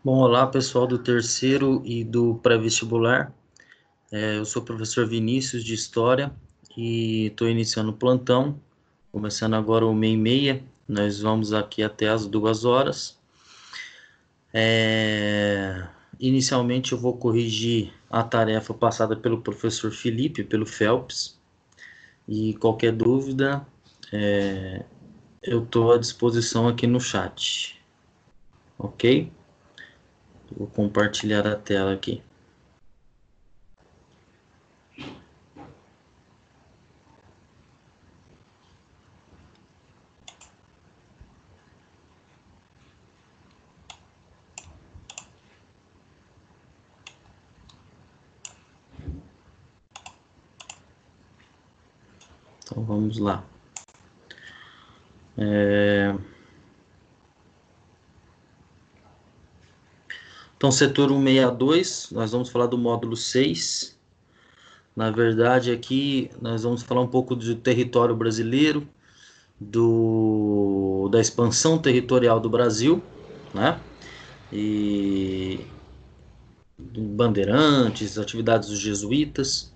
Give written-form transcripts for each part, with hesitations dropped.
Bom, olá pessoal do terceiro e do pré-vestibular. Eu sou o professor Vinícius de História e estou iniciando o plantão, começando agora o 6h30. Nós vamos aqui até as 2 horas. Inicialmente eu vou corrigir a tarefa passada pelo professor Felipe, pelo Phelps, e qualquer dúvida eu estou à disposição aqui no chat, ok? Vou compartilhar a tela aqui. Então vamos lá. Então, setor 162, nós vamos falar do módulo 6. Na verdade, aqui nós vamos falar um pouco do território brasileiro, da expansão territorial do Brasil, né? E bandeirantes, atividades dos jesuítas.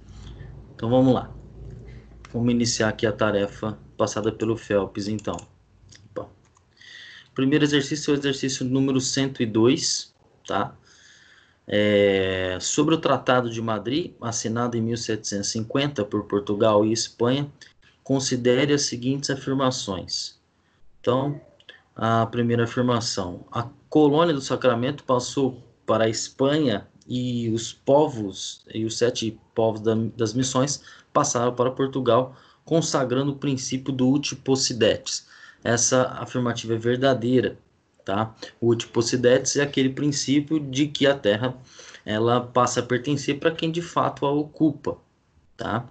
Então, vamos lá. Vamos iniciar aqui a tarefa passada pelo Phelps, então. Bom, primeiro exercício é o exercício número 102, tá? Sobre o Tratado de Madrid, assinado em 1750 por Portugal e Espanha, considere as seguintes afirmações. Então, a primeira afirmação: a colônia do Sacramento passou para a Espanha e os povos, e os 7 povos das missões passaram para Portugal, consagrando o princípio do uti possidetis. Essa afirmativa é verdadeira, tá? O uti possidetis é aquele princípio de que a terra ela passa a pertencer para quem de fato a ocupa, tá?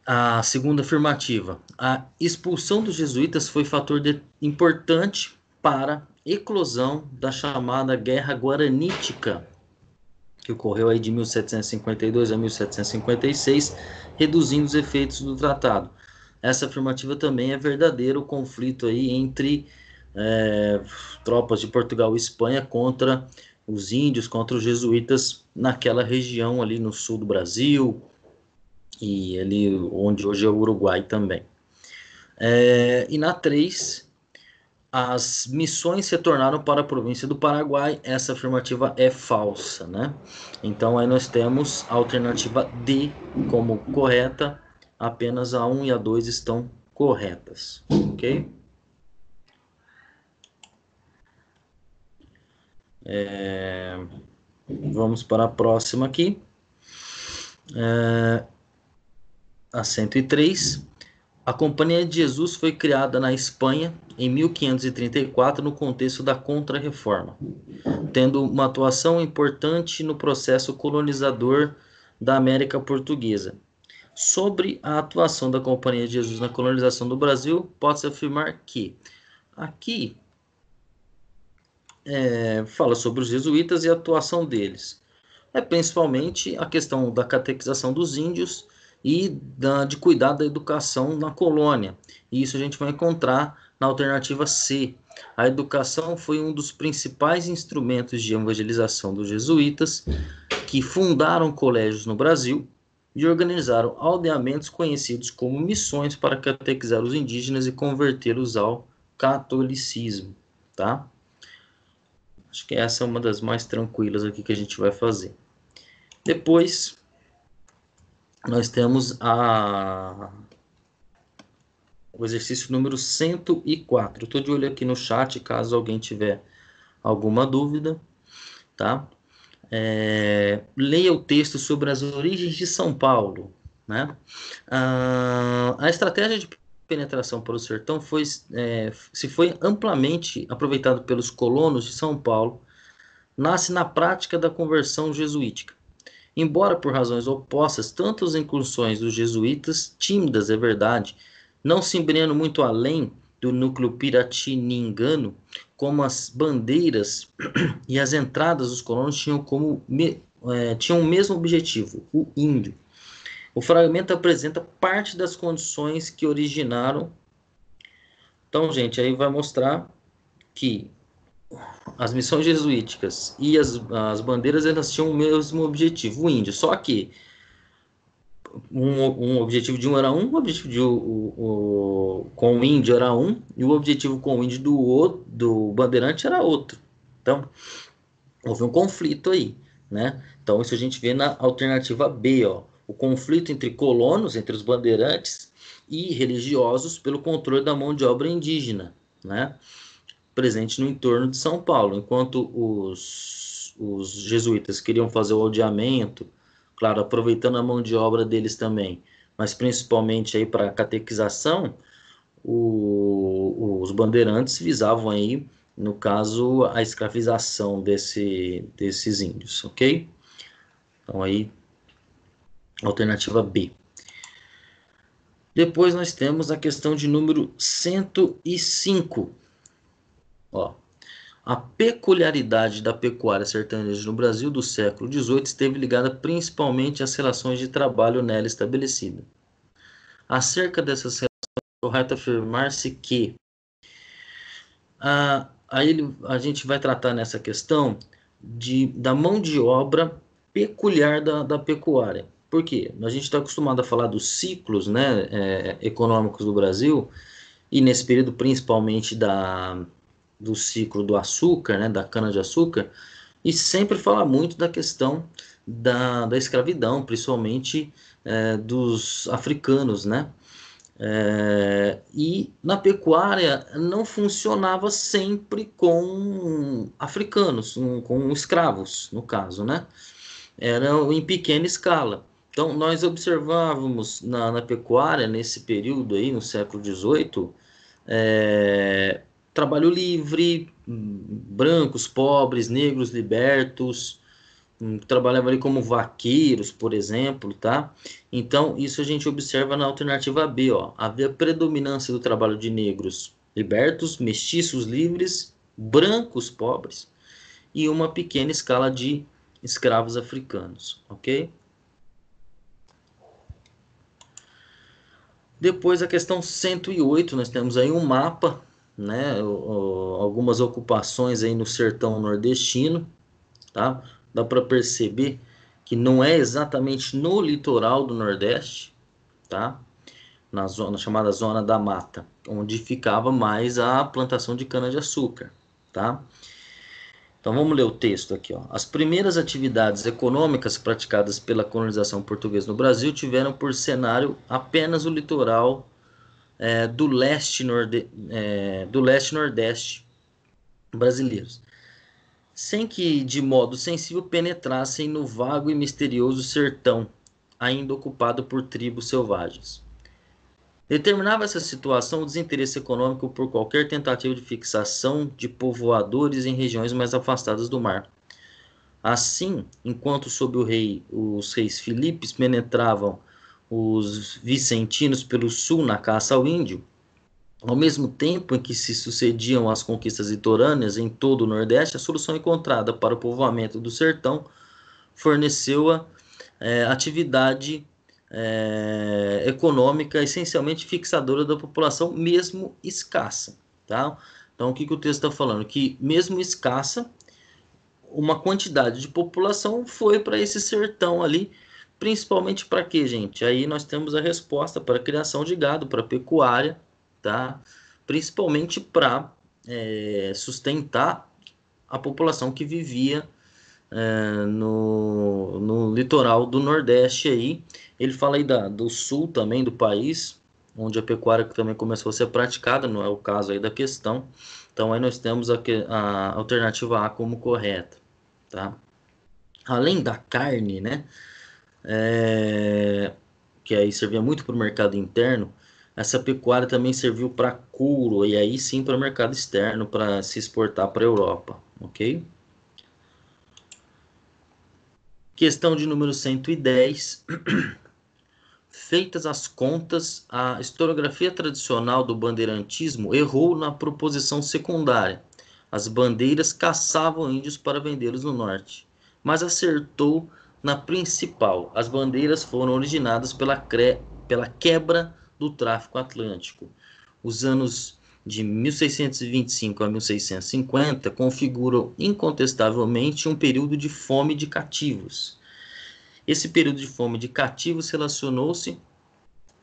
A segunda afirmativa: a expulsão dos jesuítas foi fator importante para a eclosão da chamada Guerra Guaranítica, que ocorreu aí de 1752 a 1756, reduzindo os efeitos do tratado. Essa afirmativa também é verdadeira. O conflito aí entre tropas de Portugal e Espanha contra os índios, contra os jesuítas naquela região ali no sul do Brasil, e ali onde hoje é o Uruguai também. E na 3, as missões retornaram para a província do Paraguai. Essa afirmativa é falsa, né? Então aí nós temos a alternativa D como correta, apenas a 1 e a 2 estão corretas, ok? Vamos para a próxima aqui. A 103. A Companhia de Jesus foi criada na Espanha em 1534 no contexto da Contra-Reforma, tendo uma atuação importante no processo colonizador da América Portuguesa. Sobre a atuação da Companhia de Jesus na colonização do Brasil, pode-se afirmar que aqui fala sobre os jesuítas e a atuação deles. Principalmente a questão da catequização dos índios e de cuidar da educação na colônia. E isso a gente vai encontrar na alternativa C. A educação foi um dos principais instrumentos de evangelização dos jesuítas, que fundaram colégios no Brasil e organizaram aldeamentos conhecidos como missões para catequizar os indígenas e convertê-los ao catolicismo, tá? Acho que essa é uma das mais tranquilas aqui que a gente vai fazer. Depois, nós temos o exercício número 104. Estou de olho aqui no chat, caso alguém tiver alguma dúvida, tá? Leia o texto sobre as origens de São Paulo, né? A estratégia de penetração para o sertão se foi amplamente aproveitado pelos colonos de São Paulo, nasce na prática da conversão jesuítica. Embora por razões opostas, tanto as incursões dos jesuítas, tímidas é verdade, não se empenhando muito além do núcleo piratiningano, como as bandeiras e as entradas dos colonos tinham o mesmo objetivo, o índio. O fragmento apresenta parte das condições que originaram. Então, gente, aí vai mostrar que as missões jesuíticas e as bandeiras, elas tinham o mesmo objetivo, o índio, só que um objetivo de um era um, o objetivo com o índio era um, e o objetivo com o índio do bandeirante era outro. Então, houve um conflito aí, né? Então, isso a gente vê na alternativa B, ó, o conflito entre colonos, entre os bandeirantes e religiosos pelo controle da mão de obra indígena, né? Presente no entorno de São Paulo, enquanto os jesuítas queriam fazer o aldeamento, claro, aproveitando a mão de obra deles também, mas principalmente aí para a catequização, os bandeirantes visavam aí, no caso, a escravização desses índios, ok? Então aí, alternativa B. Depois nós temos a questão de número 105. Ó, a peculiaridade da pecuária sertaneja no Brasil do século XVIII esteve ligada principalmente às relações de trabalho nela estabelecidas. Acerca dessas relações, é correto afirmar-se que a gente vai tratar nessa questão da mão de obra peculiar da pecuária. Por quê? A gente está acostumado a falar dos ciclos, né, econômicos do Brasil, e nesse período principalmente do ciclo do açúcar, né, da cana-de-açúcar, e sempre fala muito da questão da escravidão, principalmente dos africanos, né? E na pecuária não funcionava sempre com africanos, com escravos, no caso, né? Era em pequena escala. Então, nós observávamos na pecuária, nesse período aí, no século XVIII, trabalho livre, brancos, pobres, negros, libertos, trabalhavam ali como vaqueiros, por exemplo, tá? Então, isso a gente observa na alternativa B, ó. Havia predominância do trabalho de negros libertos, mestiços livres, brancos pobres e uma pequena escala de escravos africanos, ok? Depois a questão 108, nós temos aí um mapa, né? Algumas ocupações aí no sertão nordestino, tá? Dá para perceber que não é exatamente no litoral do Nordeste, tá? Na zona chamada Zona da Mata, onde ficava mais a plantação de cana-de-açúcar, tá? Então vamos ler o texto aqui, ó. As primeiras atividades econômicas praticadas pela colonização portuguesa no Brasil tiveram por cenário apenas o litoral do leste-nordeste brasileiros, sem que de modo sensível penetrassem no vago e misterioso sertão, ainda ocupado por tribos selvagens. Determinava essa situação o desinteresse econômico por qualquer tentativa de fixação de povoadores em regiões mais afastadas do mar. Assim, enquanto sob os reis Filipes penetravam os vicentinos pelo sul na caça ao índio, ao mesmo tempo em que se sucediam as conquistas litorâneas em todo o Nordeste, a solução encontrada para o povoamento do sertão forneceu a atividade econômica essencialmente fixadora da população, mesmo escassa. Tá? Então, o que o texto está falando? Que mesmo escassa, uma quantidade de população foi para esse sertão ali, principalmente para quê, gente? Aí nós temos a resposta para a criação de gado, para a pecuária, tá? Principalmente para sustentar a população que vivia no litoral do Nordeste aí. Ele fala aí do sul também do país, onde a pecuária também começou a ser praticada, não é o caso aí da questão. Então aí nós temos a alternativa A como correta, tá? Além da carne, né, que aí servia muito para o mercado interno, essa pecuária também serviu para couro e aí sim para o mercado externo, para se exportar para a Europa, ok? Questão de número 110. Feitas as contas, a historiografia tradicional do bandeirantismo errou na proposição secundária. As bandeiras caçavam índios para vendê-los no norte, mas acertou na principal. As bandeiras foram originadas pela quebra do tráfico atlântico. Os anos de 1625 a 1650 configuram incontestavelmente um período de fome de cativos. Esse período de fome de cativos relacionou-se,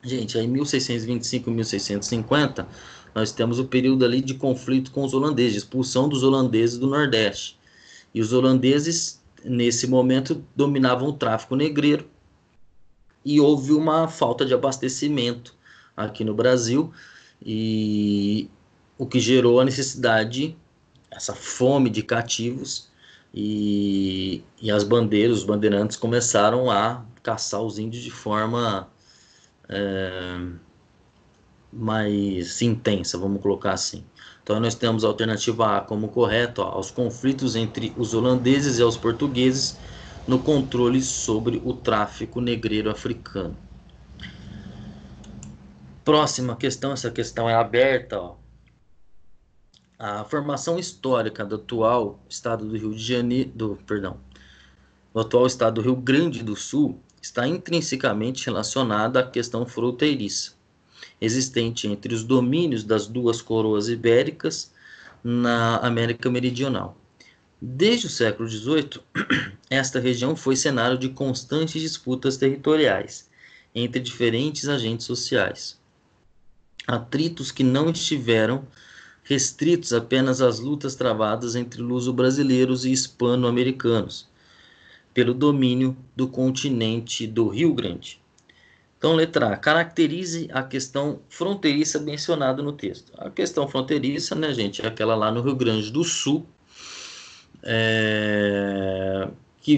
gente, aí em 1625 e 1650, nós temos o período ali de conflito com os holandeses, expulsão dos holandeses do Nordeste. E os holandeses, nesse momento, dominavam o tráfico negreiro e houve uma falta de abastecimento aqui no Brasil, e o que gerou a necessidade, essa fome de cativos, e as bandeiras, os bandeirantes começaram a caçar os índios de forma mais intensa, vamos colocar assim. Então nós temos a alternativa A como correto, ó, aos conflitos entre os holandeses e os portugueses no controle sobre o tráfico negreiro africano. Próxima questão, essa questão é aberta, ó. A formação histórica do atual estado do Rio de Janeiro, do atual estado do Rio Grande do Sul está intrinsecamente relacionada à questão fronteiriça existente entre os domínios das duas coroas ibéricas na América Meridional. Desde o século XVIII, esta região foi cenário de constantes disputas territoriais entre diferentes agentes sociais. Atritos que não estiveram restritos apenas às lutas travadas entre luso-brasileiros e hispano-americanos pelo domínio do continente do Rio Grande. Então, letra A, caracterize a questão fronteiriça mencionada no texto. A questão fronteiriça, né, gente, é aquela lá no Rio Grande do Sul, que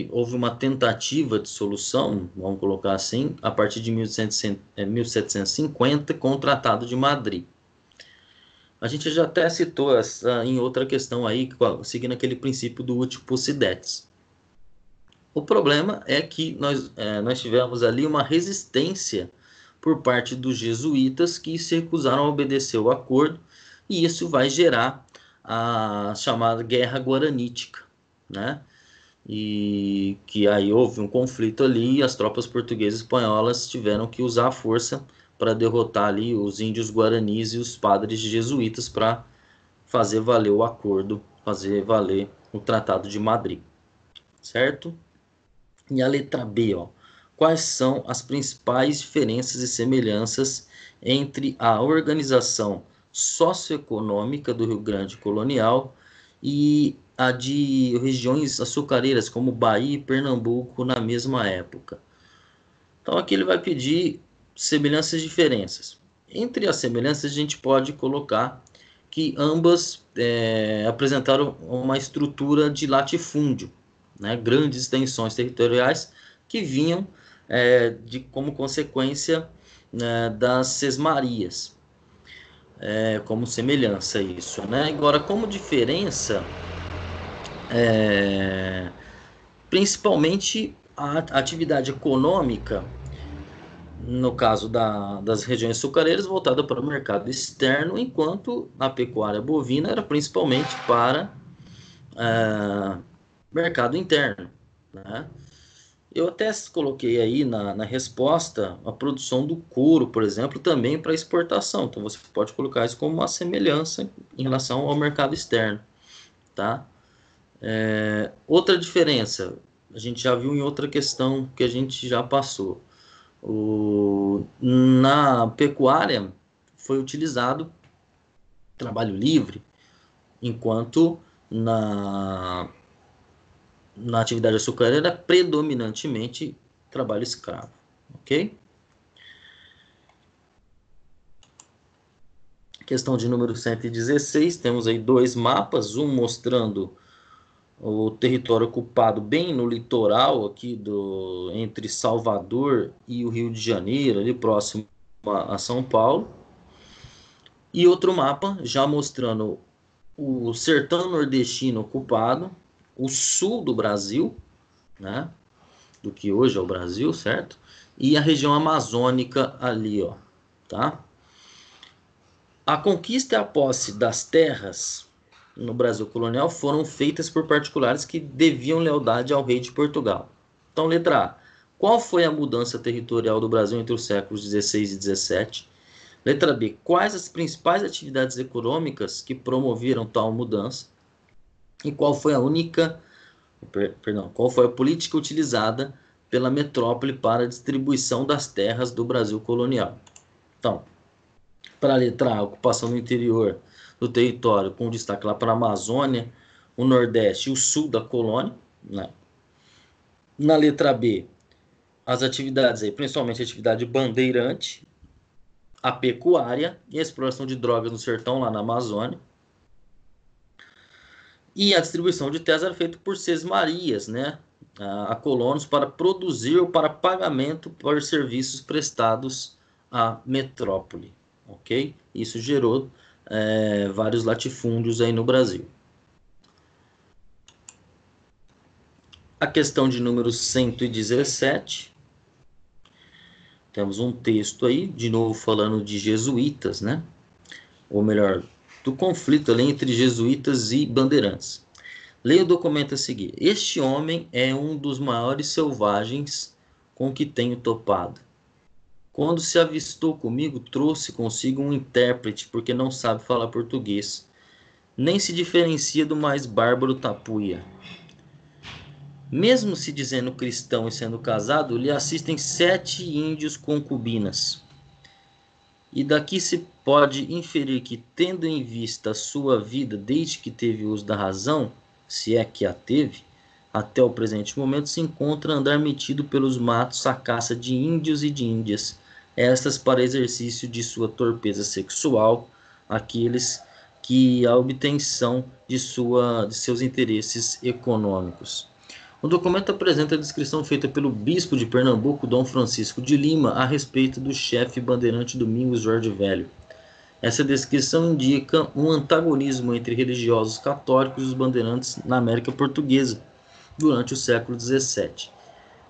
houve uma tentativa de solução, vamos colocar assim, a partir de 1750, com o Tratado de Madrid. A gente já até citou essa em outra questão aí, seguindo aquele princípio do uti possidetis. O problema é que nós tivemos ali uma resistência por parte dos jesuítas que se recusaram a obedecer o acordo, e isso vai gerar a chamada Guerra Guaranítica, né? E que aí houve um conflito ali e as tropas portuguesas e espanholas tiveram que usar a força para derrotar ali os índios guaranis e os padres jesuítas para fazer valer o acordo, fazer valer o Tratado de Madrid, certo? E a letra B, ó. Quais são as principais diferenças e semelhanças entre a organização socioeconômica do Rio Grande colonial e a de regiões açucareiras como Bahia e Pernambuco na mesma época? Então aqui ele vai pedir semelhanças e diferenças. Entre as semelhanças a gente pode colocar que ambas apresentaram uma estrutura de latifúndio, né, grandes extensões territoriais que vinham como consequência, né, das sesmarias, como semelhança isso, né? Agora, como diferença, principalmente a atividade econômica, no caso das regiões açucareiras, voltada para o mercado externo, enquanto a pecuária bovina era principalmente para mercado interno, né? Eu até coloquei aí na resposta a produção do couro, por exemplo, também para exportação. Então você pode colocar isso como uma semelhança em relação ao mercado externo, tá? Outra diferença, a gente já viu em outra questão que a gente já passou. Na pecuária foi utilizado trabalho livre, enquanto na atividade açucareira predominantemente trabalho escravo, ok? Questão de número 116, temos aí dois mapas, um mostrando o território ocupado bem no litoral aqui entre Salvador e o Rio de Janeiro, ali próximo a São Paulo, e outro mapa já mostrando o sertão nordestino ocupado, o sul do Brasil, né, do que hoje é o Brasil, certo? E a região amazônica ali, ó, tá? A conquista e a posse das terras no Brasil colonial foram feitas por particulares que deviam lealdade ao rei de Portugal. Então, letra A. Qual foi a mudança territorial do Brasil entre os séculos XVI e XVII? Letra B. Quais as principais atividades econômicas que promoveram tal mudança? E qual foi qual foi a política utilizada pela metrópole para a distribuição das terras do Brasil colonial? Então, para a letra A, ocupação do interior do território, com destaque lá para a Amazônia, o Nordeste e o Sul da colônia, né? Na letra B, as atividades aí, principalmente a atividade bandeirante, a pecuária e a exploração de drogas no sertão, lá na Amazônia. E a distribuição de terras era feita por sesmarias, né, a colonos para produzir ou para pagamento por serviços prestados à metrópole, ok? Isso gerou vários latifúndios aí no Brasil. A questão de número 117, temos um texto aí, de novo falando de jesuítas, né? Ou melhor, do conflito ali entre jesuítas e bandeirantes. Leia o documento a seguir. Este homem é um dos maiores selvagens com que tenho topado. Quando se avistou comigo, trouxe consigo um intérprete, porque não sabe falar português. Nem se diferencia do mais bárbaro tapuia. Mesmo se dizendo cristão e sendo casado, lhe assistem 7 índios concubinas. E daqui se pode inferir que, tendo em vista a sua vida desde que teve uso da razão, se é que a teve, até o presente momento se encontra a andar metido pelos matos à caça de índios e de índias, estas para exercício de sua torpeza sexual, aqueles que a obtenção de seus interesses econômicos. O documento apresenta a descrição feita pelo bispo de Pernambuco, Dom Francisco de Lima, a respeito do chefe bandeirante Domingos Jorge Velho. Essa descrição indica um antagonismo entre religiosos católicos e os bandeirantes na América Portuguesa durante o século XVII.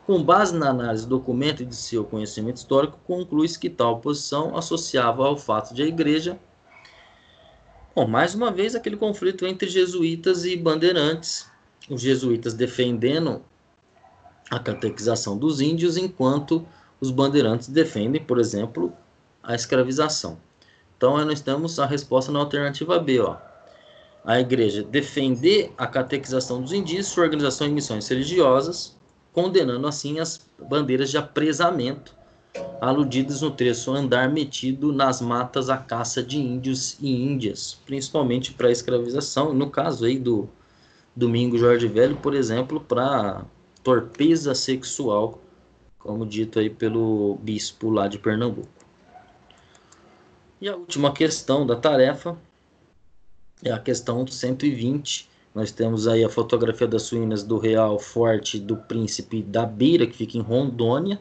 Com base na análise do documento e de seu conhecimento histórico, conclui-se que tal posição associava ao fato de a Igreja, mais uma vez, aquele conflito entre jesuítas e bandeirantes, os jesuítas defendendo a catequização dos índios, enquanto os bandeirantes defendem, por exemplo, a escravização. Então, nós temos a resposta na alternativa B. A igreja defender a catequização dos indígenas, sua organização em missões religiosas, condenando assim as bandeiras de apresamento, aludidas no trecho andar metido nas matas à caça de índios e índias, principalmente para a escravização, no caso aí do Domingo Jorge Velho, por exemplo, para torpeza sexual, como dito aí pelo bispo lá de Pernambuco. E a última questão da tarefa é a questão 120. Nós temos aí a fotografia das ruínas do Real Forte do Príncipe da Beira, que fica em Rondônia,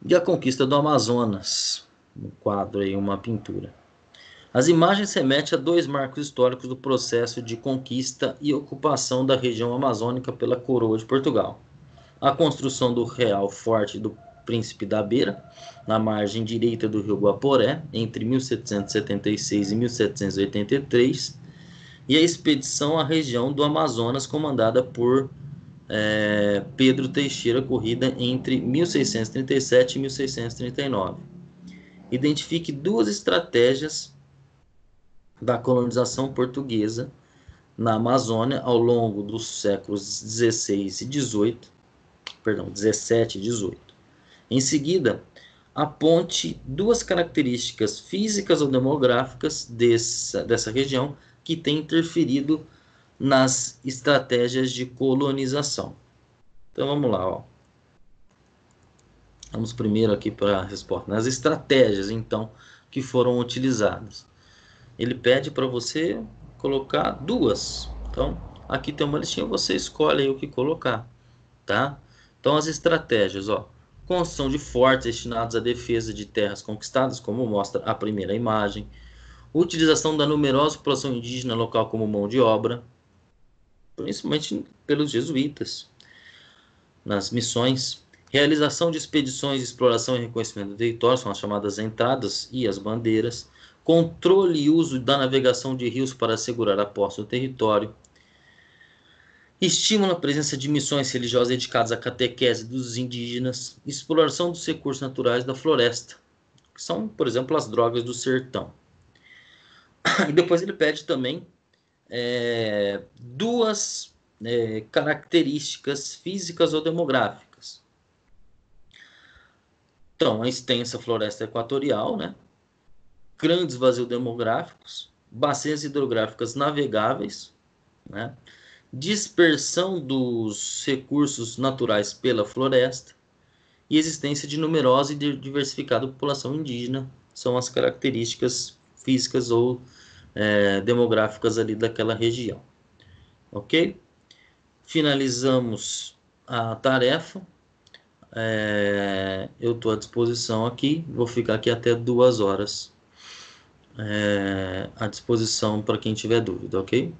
e a conquista do Amazonas, um quadro aí, uma pintura. As imagens remetem a 2 marcos históricos do processo de conquista e ocupação da região amazônica pela coroa de Portugal. A construção do Real Forte do Príncipe da Beira, na margem direita do rio Guaporé, entre 1776 e 1783, e a expedição à região do Amazonas, comandada por Pedro Teixeira, corrida entre 1637 e 1639. Identifique 2 estratégias da colonização portuguesa na Amazônia ao longo dos séculos 16 e 18, 17 e 18. Em seguida, aponte 2 características físicas ou demográficas dessa região que têm interferido nas estratégias de colonização. Então vamos lá. Vamos primeiro aqui para a resposta. Nas estratégias, então, que foram utilizadas. Ele pede para você colocar 2. Então, aqui tem uma listinha, você escolhe aí o que colocar, tá? Então, as estratégias, construção de fortes destinados à defesa de terras conquistadas, como mostra a primeira imagem. Utilização da numerosa população indígena local como mão de obra, principalmente pelos jesuítas, nas missões. Realização de expedições de exploração e reconhecimento do território, são as chamadas entradas e as bandeiras. Controle e uso da navegação de rios para assegurar a posse do território. Estímulo à presença de missões religiosas dedicadas à catequese dos indígenas. Exploração dos recursos naturais da floresta. que são, por exemplo, as drogas do sertão. E depois ele pede também duas características físicas ou demográficas. Então, a extensa floresta equatorial, né? Grandes vazios demográficos, bacias hidrográficas navegáveis, né? Dispersão dos recursos naturais pela floresta e existência de numerosa e diversificada população indígena são as características físicas ou demográficas ali daquela região. Ok? Finalizamos a tarefa. Eu estou à disposição aqui, vou ficar aqui até 2 horas à disposição para quem tiver dúvida, ok?